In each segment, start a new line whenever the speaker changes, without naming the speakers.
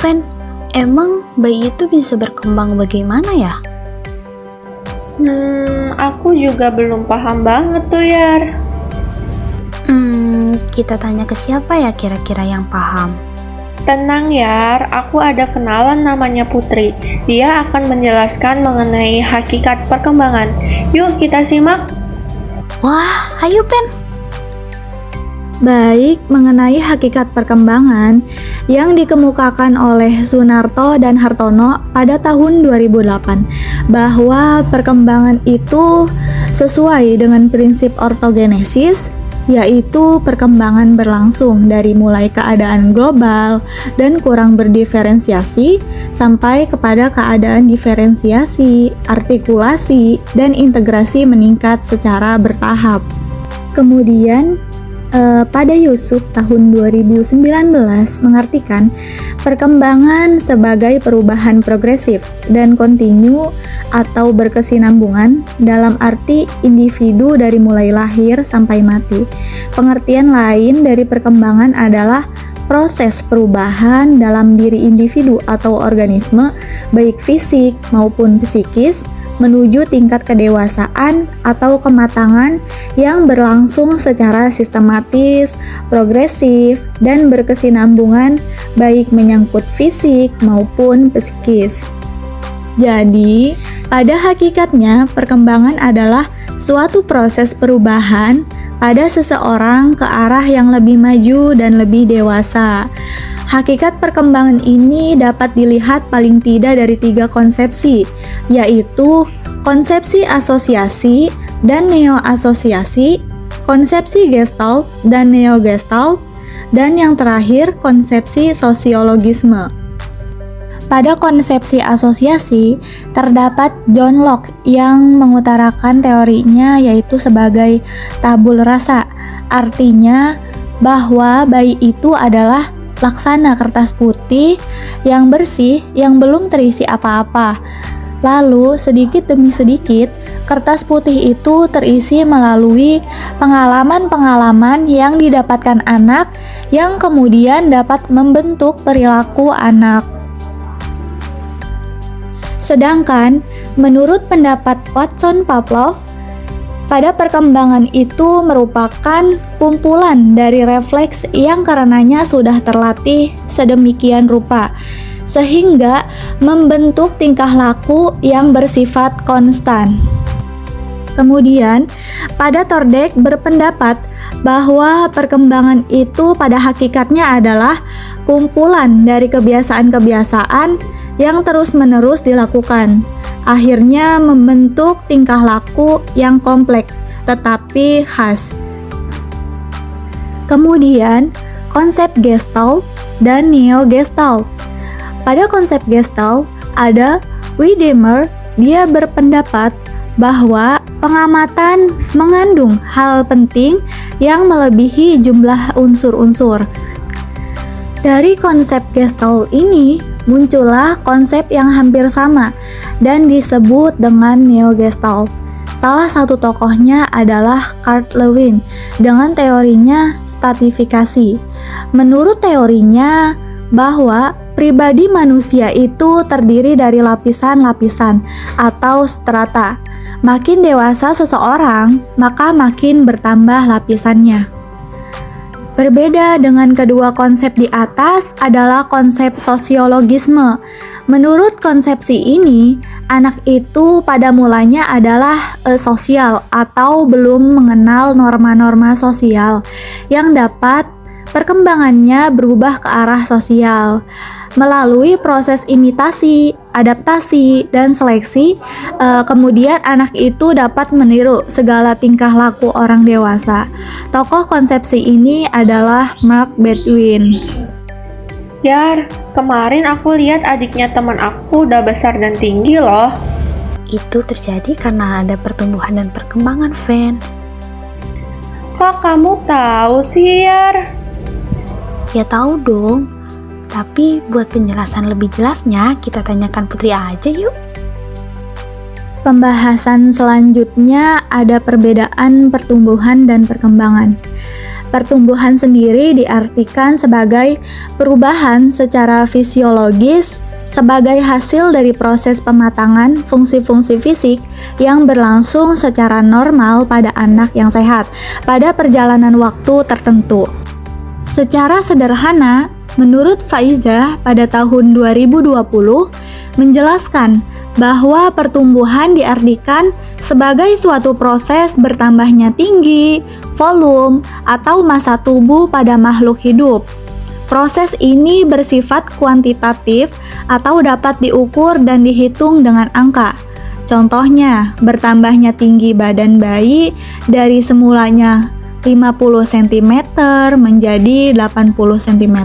Fen, emang bayi itu bisa berkembang bagaimana ya?
Aku juga belum paham banget tuh, Yar.
Kita tanya ke siapa ya kira-kira yang paham?
Tenang, Yar, aku ada kenalan namanya Putri. Dia akan menjelaskan mengenai hakikat perkembangan. Yuk kita simak.
Wah, ayo Pen.
Baik, mengenai hakikat perkembangan yang dikemukakan oleh Sunarto dan Hartono pada tahun 2008, bahwa perkembangan itu sesuai dengan prinsip ortogenesis, yaitu perkembangan berlangsung dari mulai keadaan global dan kurang berdiferensiasi sampai kepada keadaan diferensiasi, artikulasi, dan integrasi meningkat secara bertahap. Kemudian pada Yusuf tahun 2019 mengartikan perkembangan sebagai perubahan progresif dan kontinu atau berkesinambungan dalam arti individu dari mulai lahir sampai mati. Pengertian lain dari perkembangan adalah proses perubahan dalam diri individu atau organisme, baik fisik maupun psikis, menuju tingkat kedewasaan atau kematangan yang berlangsung secara sistematis, progresif, dan berkesinambungan baik menyangkut fisik maupun psikis. Jadi, pada hakikatnya perkembangan adalah suatu proses perubahan pada seseorang ke arah yang lebih maju dan lebih dewasa. Hakikat perkembangan ini dapat dilihat paling tidak dari 3 konsepsi, yaitu konsepsi asosiasi dan neo-asosiasi, konsepsi Gestalt dan neo-Gestalt, dan yang terakhir konsepsi sosiologisme. Pada konsepsi asosiasi, terdapat John Locke yang mengutarakan teorinya yaitu sebagai tabul rasa, artinya bahwa bayi itu adalah laksana kertas putih yang bersih yang belum terisi apa-apa. Lalu sedikit demi sedikit kertas putih itu terisi melalui pengalaman-pengalaman yang didapatkan anak yang kemudian dapat membentuk perilaku anak. Sedangkan menurut pendapat Watson Pavlov, pada perkembangan itu merupakan kumpulan dari refleks yang karenanya sudah terlatih sedemikian rupa, sehingga membentuk tingkah laku yang bersifat konstan. Kemudian, pada Thorndike berpendapat bahwa perkembangan itu pada hakikatnya adalah kumpulan dari kebiasaan-kebiasaan yang terus-menerus dilakukan, akhirnya membentuk tingkah laku yang kompleks tetapi khas. Kemudian, konsep Gestalt dan neo-Gestalt. Pada konsep Gestalt ada Wiedemer, dia berpendapat bahwa pengamatan mengandung hal penting yang melebihi jumlah unsur-unsur. Dari konsep Gestalt ini muncullah konsep yang hampir sama dan disebut dengan neo-Gestalt. Salah satu tokohnya adalah Carl Lewin dengan teorinya stratifikasi. Menurut teorinya bahwa pribadi manusia itu terdiri dari lapisan-lapisan atau strata. Makin dewasa seseorang, maka makin bertambah lapisannya. Berbeda dengan kedua konsep di atas adalah konsep sosiologisme. Menurut konsepsi ini, anak itu pada mulanya adalah sosial atau belum mengenal norma-norma sosial yang dapat perkembangannya berubah ke arah sosial. Melalui proses imitasi, adaptasi, dan seleksi, kemudian anak itu dapat meniru segala tingkah laku orang dewasa. Tokoh konsepsi ini adalah Mark Bedwin.
Yar, kemarin aku lihat adiknya teman aku udah besar dan tinggi loh.
Itu terjadi karena ada pertumbuhan dan perkembangan, Fen.
Kok kamu tahu sih, Yar?
Ya tahu dong. Tapi buat penjelasan lebih jelasnya, kita tanyakan Putri aja yuk.
Pembahasan selanjutnya ada perbedaan pertumbuhan dan perkembangan. Pertumbuhan sendiri diartikan sebagai perubahan secara fisiologis sebagai hasil dari proses pematangan fungsi-fungsi fisik yang berlangsung secara normal pada anak yang sehat pada perjalanan waktu tertentu. Secara sederhana, menurut Faiza pada tahun 2020 menjelaskan bahwa pertumbuhan diartikan sebagai suatu proses bertambahnya tinggi, volume, atau massa tubuh pada makhluk hidup. Proses ini bersifat kuantitatif atau dapat diukur dan dihitung dengan angka. Contohnya, bertambahnya tinggi badan bayi dari semulanya 50 cm menjadi 80 cm.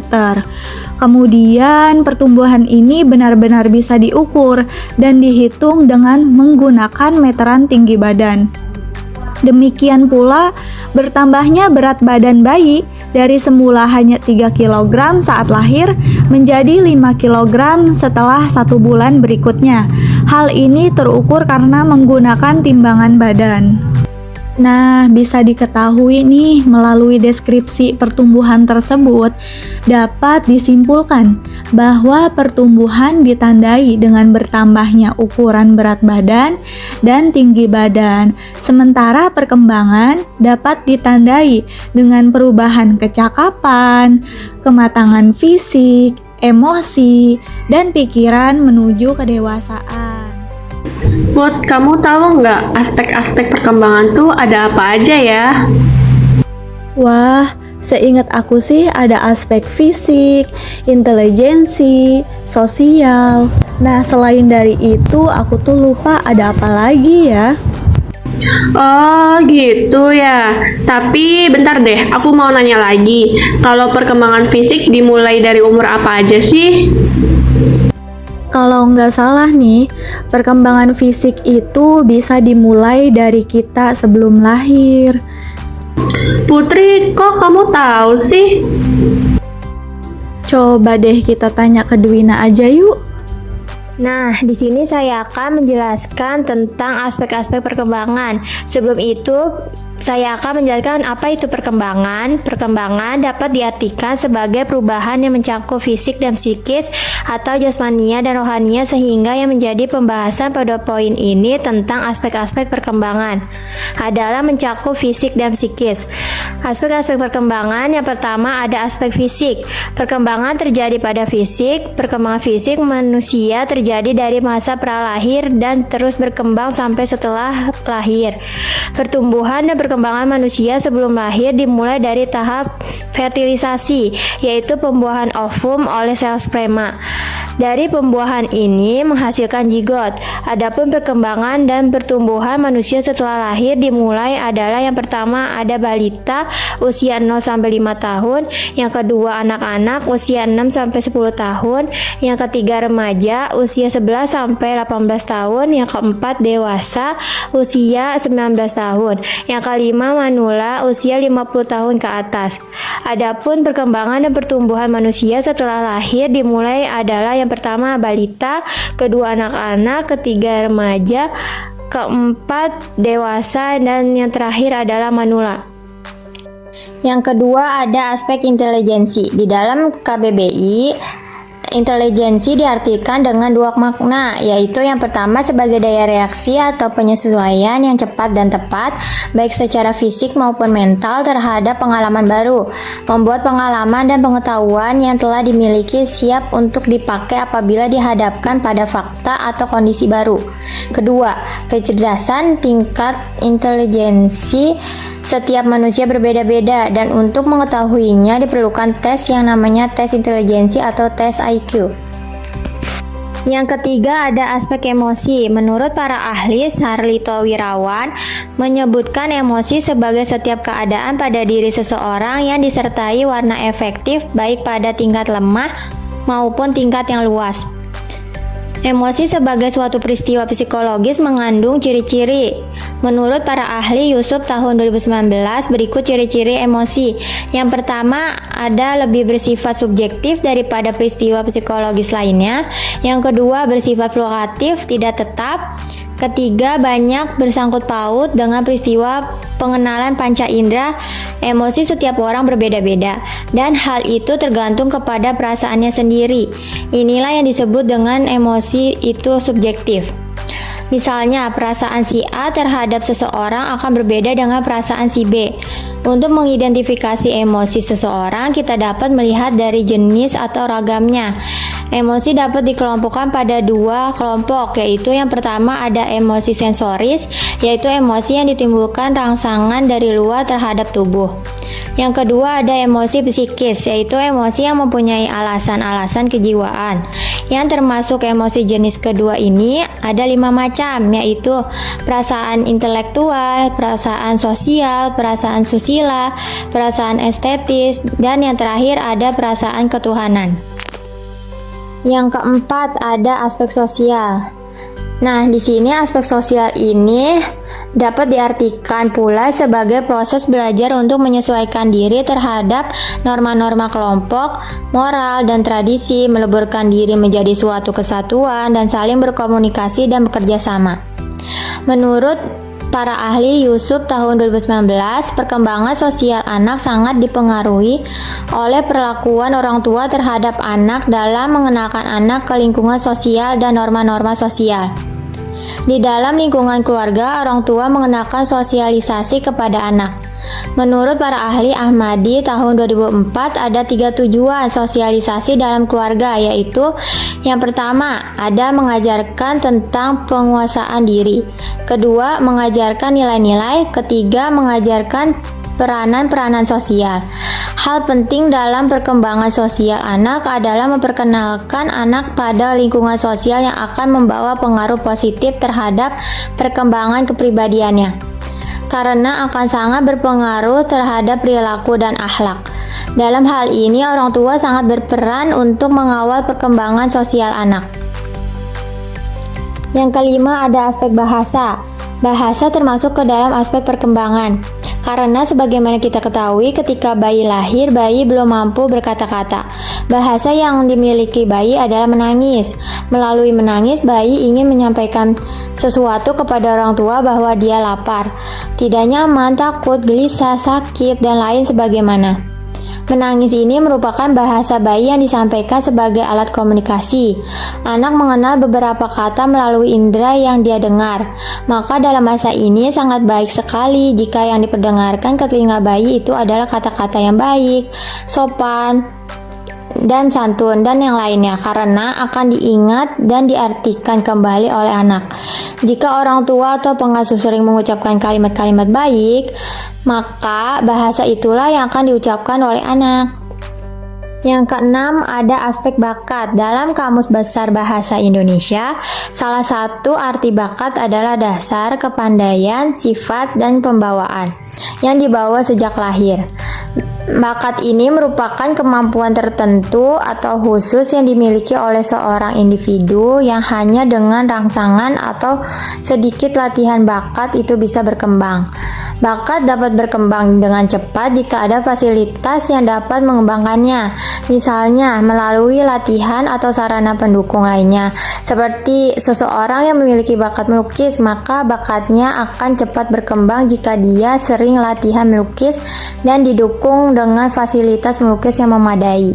Kemudian pertumbuhan ini benar-benar bisa diukur dan dihitung dengan menggunakan meteran tinggi badan. Demikian pula bertambahnya berat badan bayi dari semula hanya 3 kg saat lahir menjadi 5 kg setelah 1 bulan berikutnya. Hal ini terukur karena menggunakan timbangan badan. Nah, bisa diketahui nih melalui deskripsi pertumbuhan tersebut dapat disimpulkan bahwa pertumbuhan ditandai dengan bertambahnya ukuran berat badan dan tinggi badan, sementara perkembangan dapat ditandai dengan perubahan kecakapan, kematangan fisik, emosi, dan pikiran menuju kedewasaan.
Put, kamu tahu nggak aspek-aspek perkembangan tuh ada apa aja ya?
Wah, seingat aku sih ada aspek fisik, intelijensi, sosial. Nah, selain dari itu aku tuh lupa ada apa lagi ya.
Oh gitu ya. Tapi bentar deh, aku mau nanya lagi. Kalau perkembangan fisik dimulai dari umur apa aja sih?
Kalau nggak salah nih, perkembangan fisik itu bisa dimulai dari kita sebelum lahir.
Putri, kok kamu tahu sih?
Coba deh kita tanya ke Dwina aja yuk.
Nah, di sini saya akan menjelaskan tentang aspek-aspek perkembangan. Sebelum itu, saya akan menjelaskan apa itu perkembangan. Perkembangan dapat diartikan sebagai perubahan yang mencakup fisik dan psikis atau jasmania dan rohania, sehingga yang menjadi pembahasan pada poin ini tentang aspek-aspek perkembangan adalah mencakup fisik dan psikis. Aspek-aspek perkembangan yang pertama ada aspek fisik. Perkembangan terjadi pada fisik. Perkembangan fisik manusia terjadi dari masa pralahir dan terus berkembang sampai setelah lahir. Pertumbuhan dan perkembangan manusia sebelum lahir dimulai dari tahap fertilisasi, yaitu pembuahan ovum oleh sel sperma. Dari pembuahan ini menghasilkan zigot. Adapun perkembangan dan pertumbuhan manusia setelah lahir dimulai adalah yang pertama ada balita usia 0 sampai 5 tahun, yang kedua anak-anak usia 6 sampai 10 tahun, yang ketiga remaja usia 11 sampai 18 tahun, yang keempat dewasa usia 19 tahun, yang kelima manula usia 50 tahun ke atas. Adapun perkembangan dan pertumbuhan manusia setelah lahir dimulai adalah yang pertama balita, kedua anak-anak, ketiga remaja, keempat dewasa, dan yang terakhir adalah manula. Yang kedua ada aspek intelijensi. Di dalam KBBI, intelijensi diartikan dengan dua makna, yaitu yang pertama sebagai daya reaksi atau penyesuaian yang cepat dan tepat, baik secara fisik maupun mental terhadap pengalaman baru, membuat pengalaman dan pengetahuan yang telah dimiliki siap untuk dipakai apabila dihadapkan pada fakta atau kondisi baru. Kedua, kecerdasan. Tingkat intelijensi setiap manusia berbeda-beda dan untuk mengetahuinya diperlukan tes yang namanya tes intelijensi atau tes IQ. Yang ketiga ada aspek emosi. Menurut para ahli, Sarlito Wirawan menyebutkan emosi sebagai setiap keadaan pada diri seseorang yang disertai warna efektif baik pada tingkat lemah maupun tingkat yang luas. Emosi sebagai suatu peristiwa psikologis mengandung ciri-ciri. Menurut para ahli Yusuf tahun 2019, berikut ciri-ciri emosi. Yang pertama, ada lebih bersifat subjektif daripada peristiwa psikologis lainnya. Yang kedua, bersifat fluktuatif, tidak tetap. Ketiga, banyak bersangkut paut dengan peristiwa pengenalan panca indera. Emosi setiap orang berbeda-beda, dan hal itu tergantung kepada perasaannya sendiri. Inilah yang disebut dengan emosi itu subjektif. Misalnya, perasaan si A terhadap seseorang akan berbeda dengan perasaan si B. Untuk mengidentifikasi emosi seseorang, kita dapat melihat dari jenis atau ragamnya. Emosi dapat dikelompokkan pada dua kelompok, yaitu yang pertama ada emosi sensoris, yaitu emosi yang ditimbulkan rangsangan dari luar terhadap tubuh. Yang kedua ada emosi psikis, yaitu emosi yang mempunyai alasan-alasan kejiwaan. Yang termasuk emosi jenis kedua ini ada 5 macam, yaitu perasaan intelektual, perasaan sosial, perasaan susila, perasaan estetis, dan yang terakhir ada perasaan ketuhanan. Yang keempat ada aspek sosial. Nah, di sini aspek sosial ini dapat diartikan pula sebagai proses belajar untuk menyesuaikan diri terhadap norma-norma kelompok, moral, dan tradisi, meleburkan diri menjadi suatu kesatuan, dan saling berkomunikasi dan bekerja sama. Menurut para ahli Yusuf tahun 2019, perkembangan sosial anak sangat dipengaruhi oleh perlakuan orang tua terhadap anak dalam mengenalkan anak ke lingkungan sosial dan norma-norma sosial. Di dalam lingkungan keluarga, orang tua mengenalkan sosialisasi kepada anak. Menurut para ahli Ahmadi tahun 2004 ada 3 tujuan sosialisasi dalam keluarga, yaitu yang pertama ada mengajarkan tentang penguasaan diri, kedua mengajarkan nilai-nilai, ketiga mengajarkan peranan-peranan sosial. Hal penting dalam perkembangan sosial anak adalah memperkenalkan anak pada lingkungan sosial yang akan membawa pengaruh positif terhadap perkembangan kepribadiannya, karena akan sangat berpengaruh terhadap perilaku dan akhlak. Dalam hal ini, orang tua sangat berperan untuk mengawal perkembangan sosial anak. Yang kelima ada aspek bahasa. Bahasa termasuk ke dalam aspek perkembangan. Karena sebagaimana kita ketahui, ketika bayi lahir, bayi belum mampu berkata-kata. Bahasa yang dimiliki bayi adalah menangis. Melalui menangis, bayi ingin menyampaikan sesuatu kepada orang tua bahwa dia lapar, tidak nyaman, takut, gelisah, sakit, dan lain sebagaimana. Menangis ini merupakan bahasa bayi yang disampaikan sebagai alat komunikasi. Anak mengenal beberapa kata melalui indera yang dia dengar. Maka dalam masa ini sangat baik sekali jika yang diperdengarkan ke telinga bayi itu adalah kata-kata yang baik, sopan, dan santun, dan yang lainnya, karena akan diingat dan diartikan kembali oleh anak. Jika orang tua atau pengasuh sering mengucapkan kalimat-kalimat baik, maka bahasa itulah yang akan diucapkan oleh anak. Yang keenam ada aspek bakat. Dalam Kamus Besar Bahasa Indonesia, salah satu arti bakat adalah dasar kepandaian, sifat, dan pembawaan yang dibawa sejak lahir. Bakat ini merupakan kemampuan tertentu atau khusus yang dimiliki oleh seorang individu yang hanya dengan rangsangan atau sedikit latihan bakat itu bisa berkembang. Bakat dapat berkembang dengan cepat jika ada fasilitas yang dapat mengembangkannya, misalnya melalui latihan atau sarana pendukung lainnya. Seperti seseorang yang memiliki bakat melukis, maka bakatnya akan cepat berkembang jika dia sering latihan melukis dan didukung dengan fasilitas melukis yang memadai.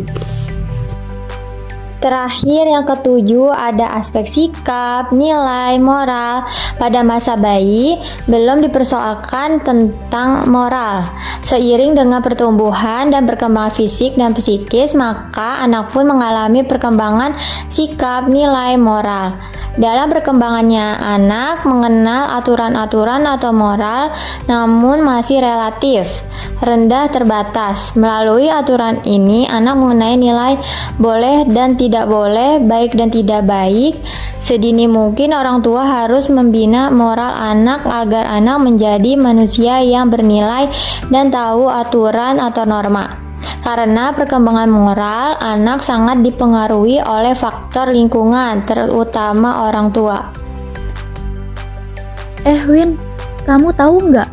Terakhir, yang ketujuh ada aspek sikap, nilai, moral. Pada masa bayi, belum dipersoalkan tentang moral. Seiring dengan pertumbuhan dan perkembangan fisik dan psikis, maka anak pun mengalami perkembangan sikap, nilai, moral. Dalam perkembangannya, anak mengenal aturan-aturan atau moral, namun masih relatif rendah, terbatas. Melalui aturan ini, anak mengenai nilai boleh dan tidak boleh, baik dan tidak baik. Sedini mungkin orang tua harus membina moral anak agar anak menjadi manusia yang bernilai dan tahu aturan atau norma. Karena perkembangan moral anak sangat dipengaruhi oleh faktor lingkungan, terutama orang tua.
Win, kamu tahu nggak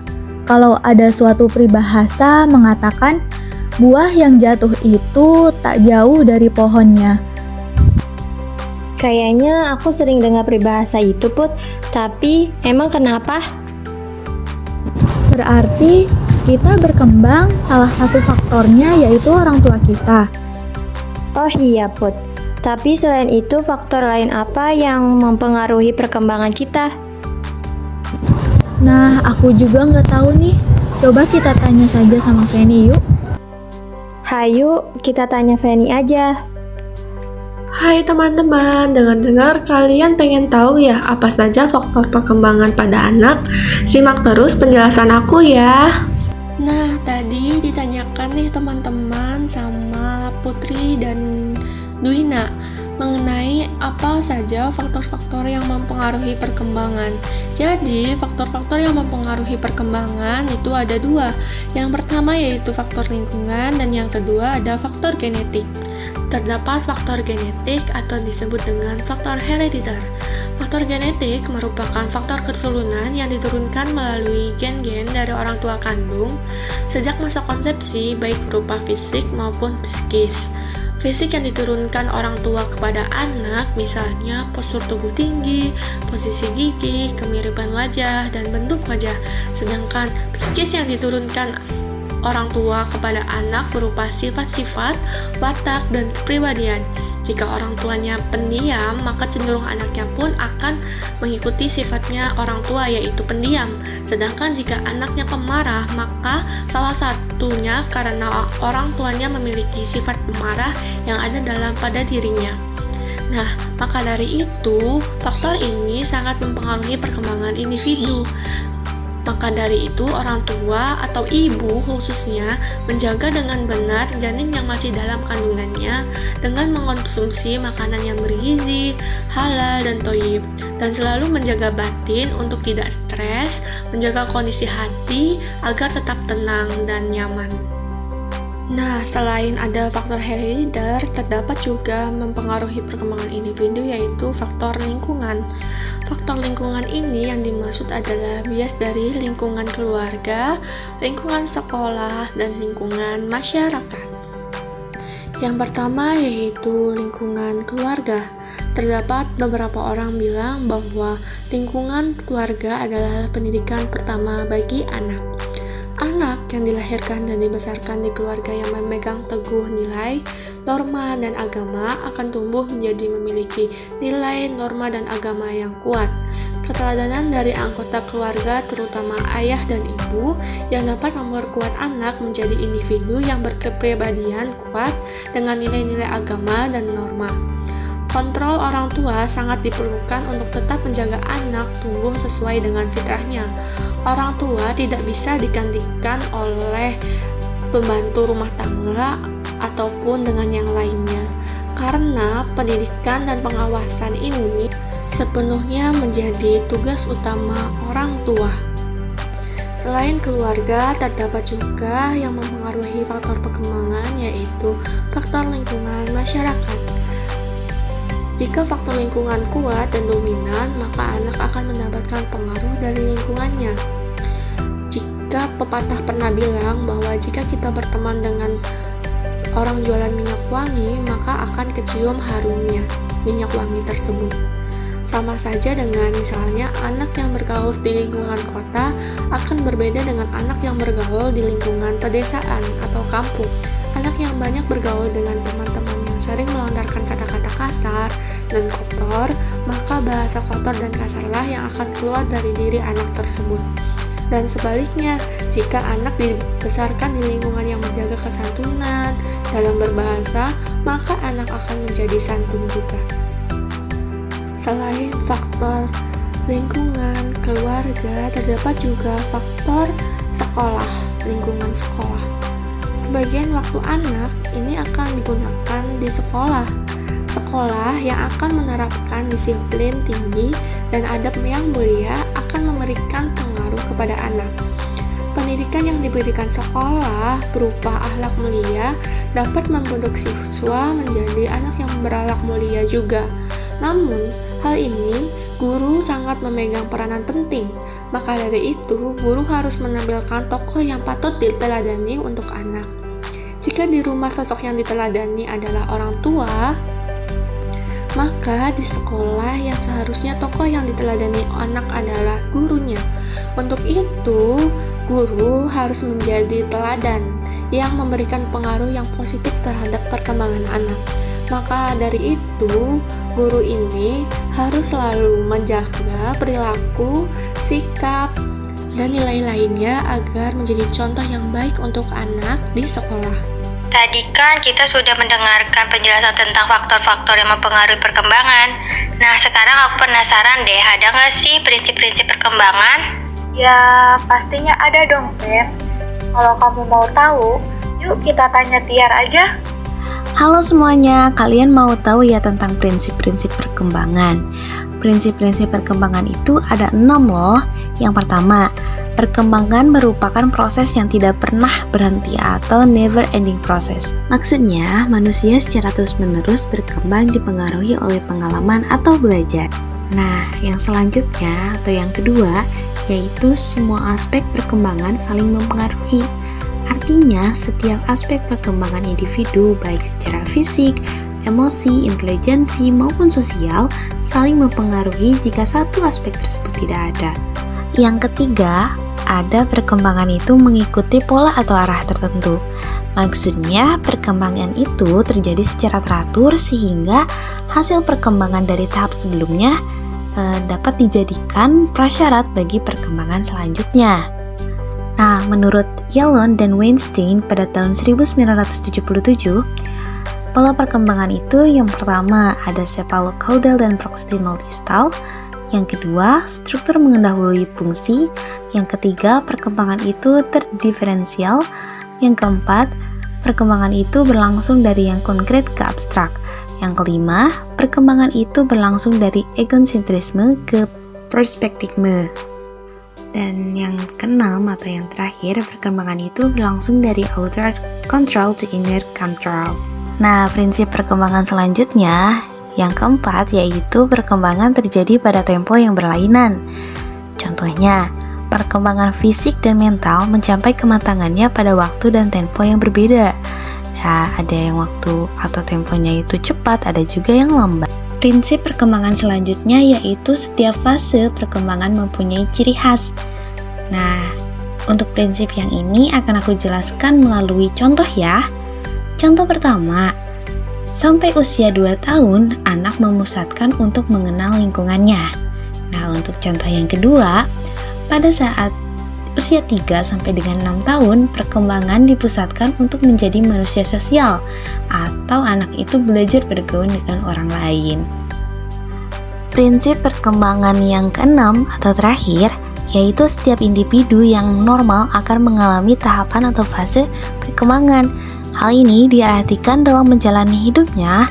kalau ada suatu peribahasa mengatakan buah yang jatuh itu tak jauh dari pohonnya?
Kayaknya aku sering dengar peribahasa itu, Put. Tapi emang kenapa?
Berarti kita berkembang salah satu faktornya yaitu orang tua kita.
Oh iya, Put. Tapi selain itu, faktor lain apa yang mempengaruhi perkembangan kita?
Nah, aku juga nggak tahu nih. Coba kita tanya saja sama Feni yuk.
Hayu, kita tanya Feni aja.
Hai teman-teman, dengar-dengar kalian pengen tahu ya apa saja faktor perkembangan pada anak? Simak terus penjelasan aku ya. Nah, tadi ditanyakan nih teman-teman sama Putri dan Duina mengenai apa saja faktor-faktor yang mempengaruhi perkembangan. Jadi, faktor-faktor yang mempengaruhi perkembangan itu ada dua. Yang pertama yaitu faktor lingkungan dan yang kedua ada faktor genetik. Terdapat faktor genetik atau disebut dengan faktor herediter. Faktor genetik merupakan faktor keturunan yang diturunkan melalui gen-gen dari orang tua kandung sejak masa konsepsi, baik berupa fisik maupun psikis. Fisik yang diturunkan orang tua kepada anak, misalnya postur tubuh tinggi, posisi gigi, kemiripan wajah, dan bentuk wajah. Sedangkan psikis yang diturunkan orang tua kepada anak berupa sifat-sifat, watak, dan kepribadian. Jika orang tuanya pendiam, maka cenderung anaknya pun akan mengikuti sifatnya orang tua, yaitu pendiam. Sedangkan jika anaknya pemarah, maka salah satunya karena orang tuanya memiliki sifat pemarah yang ada pada dirinya. Nah, maka dari itu, faktor ini sangat mempengaruhi perkembangan individu. Maka dari itu, orang tua atau ibu khususnya menjaga dengan benar janin yang masih dalam kandungannya dengan mengkonsumsi makanan yang bergizi, halal, dan thoyyib, dan selalu menjaga batin untuk tidak stres, menjaga kondisi hati agar tetap tenang dan nyaman. Nah, selain ada faktor herediter, terdapat juga mempengaruhi perkembangan individu yaitu faktor lingkungan. Faktor lingkungan ini yang dimaksud adalah bias dari lingkungan keluarga, lingkungan sekolah, dan lingkungan masyarakat. Yang pertama yaitu lingkungan keluarga. Terdapat beberapa orang bilang bahwa lingkungan keluarga adalah pendidikan pertama bagi anak. Anak yang dilahirkan dan dibesarkan di keluarga yang memegang teguh nilai, norma, dan agama akan tumbuh menjadi memiliki nilai, norma, dan agama yang kuat. Keteladanan dari anggota keluarga, terutama ayah dan ibu, yang dapat memperkuat anak menjadi individu yang berkepribadian kuat dengan nilai-nilai agama dan norma. Kontrol orang tua sangat diperlukan untuk tetap menjaga anak tumbuh sesuai dengan fitrahnya. Orang tua tidak bisa digantikan oleh pembantu rumah tangga ataupun dengan yang lainnya, karena pendidikan dan pengawasan ini sepenuhnya menjadi tugas utama orang tua. Selain keluarga, terdapat juga yang mempengaruhi faktor perkembangan, yaitu faktor lingkungan masyarakat. Jika faktor lingkungan kuat dan dominan, maka anak akan mendapatkan pengaruh dari lingkungannya. Jika pepatah pernah bilang bahwa jika kita berteman dengan orang jualan minyak wangi, maka akan kecium harumnya minyak wangi tersebut. Sama saja dengan misalnya anak yang bergaul di lingkungan kota akan berbeda dengan anak yang bergaul di lingkungan pedesaan atau kampung. Anak yang banyak bergaul dengan teman-teman yang sering melontarkan kata-kata kasar dan kotor, maka bahasa kotor dan kasarlah yang akan keluar dari diri anak tersebut. Dan sebaliknya, jika anak dibesarkan di lingkungan yang menjaga kesantunan dalam berbahasa, maka anak akan menjadi santun juga. Selain faktor lingkungan keluarga, terdapat juga faktor sekolah, lingkungan sekolah. Sebagian waktu anak ini akan digunakan di sekolah. Sekolah yang akan menerapkan disiplin tinggi dan adab yang mulia akan memberikan pengaruh kepada anak. Pendidikan yang diberikan sekolah berupa akhlak mulia dapat membentuk siswa menjadi anak yang berakhlak mulia juga. Namun, hal ini guru sangat memegang peranan penting. Maka dari itu, guru harus menampilkan tokoh yang patut diteladani untuk anak. Jika di rumah sosok yang diteladani adalah orang tua, Maka di sekolah yang seharusnya tokoh yang diteladani anak adalah gurunya. Untuk itu, guru harus menjadi teladan yang memberikan pengaruh yang positif terhadap perkembangan anak. Maka dari itu, guru ini harus selalu menjaga perilaku, sikap, dan nilai lainnya agar menjadi contoh yang baik untuk anak di sekolah.
Tadi kan kita sudah mendengarkan penjelasan tentang faktor-faktor yang mempengaruhi perkembangan. Nah, sekarang aku penasaran deh, ada nggak sih prinsip-prinsip perkembangan?
Ya, pastinya ada dong, Fen. Kalau kamu mau tahu, yuk kita tanya Tiar aja.
Halo semuanya, kalian mau tahu ya tentang prinsip-prinsip perkembangan? Prinsip-prinsip perkembangan itu ada 6 loh. Yang pertama, perkembangan merupakan proses yang tidak pernah berhenti atau never ending process. Maksudnya, manusia secara terus-menerus berkembang dipengaruhi oleh pengalaman atau belajar. Nah, yang selanjutnya atau yang kedua, yaitu semua aspek perkembangan saling mempengaruhi. Artinya, setiap aspek perkembangan individu, baik secara fisik, emosi, intelijensi, maupun sosial, saling mempengaruhi jika satu aspek tersebut tidak ada. Yang ketiga, ada perkembangan itu mengikuti pola atau arah tertentu. Maksudnya, perkembangan itu terjadi secara teratur sehingga hasil perkembangan dari tahap sebelumnya dapat dijadikan prasyarat bagi perkembangan selanjutnya. Nah, menurut Yellon dan Weinstein pada tahun 1977, pola perkembangan itu yang pertama ada cephalocaudal dan proximal distal, yang kedua struktur mendahului fungsi, yang ketiga perkembangan itu terdiferensial, yang keempat perkembangan itu berlangsung dari yang konkret ke abstrak, yang kelima perkembangan itu berlangsung dari egosentrisme ke perspektifme. Dan yang keenam atau yang terakhir, perkembangan itu berlangsung dari outer control to inner control. Nah, prinsip perkembangan selanjutnya, yang keempat, yaitu perkembangan terjadi pada tempo yang berlainan. Contohnya, perkembangan fisik dan mental mencapai kematangannya pada waktu dan tempo yang berbeda. Nah, ada yang waktu atau temponya itu cepat, ada juga yang lambat. Prinsip perkembangan selanjutnya yaitu setiap fase perkembangan mempunyai ciri khas. Nah, untuk prinsip yang ini akan aku jelaskan melalui contoh ya. Contoh pertama, sampai usia 2 tahun, anak memusatkan untuk mengenal lingkungannya. Nah, untuk contoh yang kedua, pada saat usia 3 sampai dengan 6 tahun, perkembangan dipusatkan untuk menjadi manusia sosial atau anak itu belajar bergaul dengan orang lain. Prinsip perkembangan yang keenam atau terakhir, yaitu setiap individu yang normal akan mengalami tahapan atau fase perkembangan. Hal ini diartikan dalam menjalani hidupnya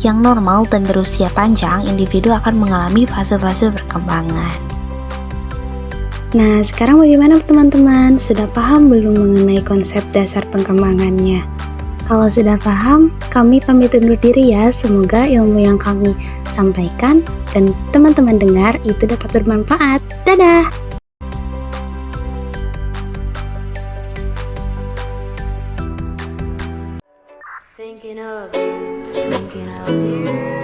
yang normal dan berusia panjang, individu akan mengalami fase-fase perkembangan. Nah, sekarang bagaimana teman-teman? Sudah paham belum mengenai konsep dasar perkembangannya? Kalau sudah paham, kami pamit undur diri ya. Semoga ilmu yang kami sampaikan dan teman-teman dengar itu dapat bermanfaat. Dadah!
Thinking of you, thinking of you.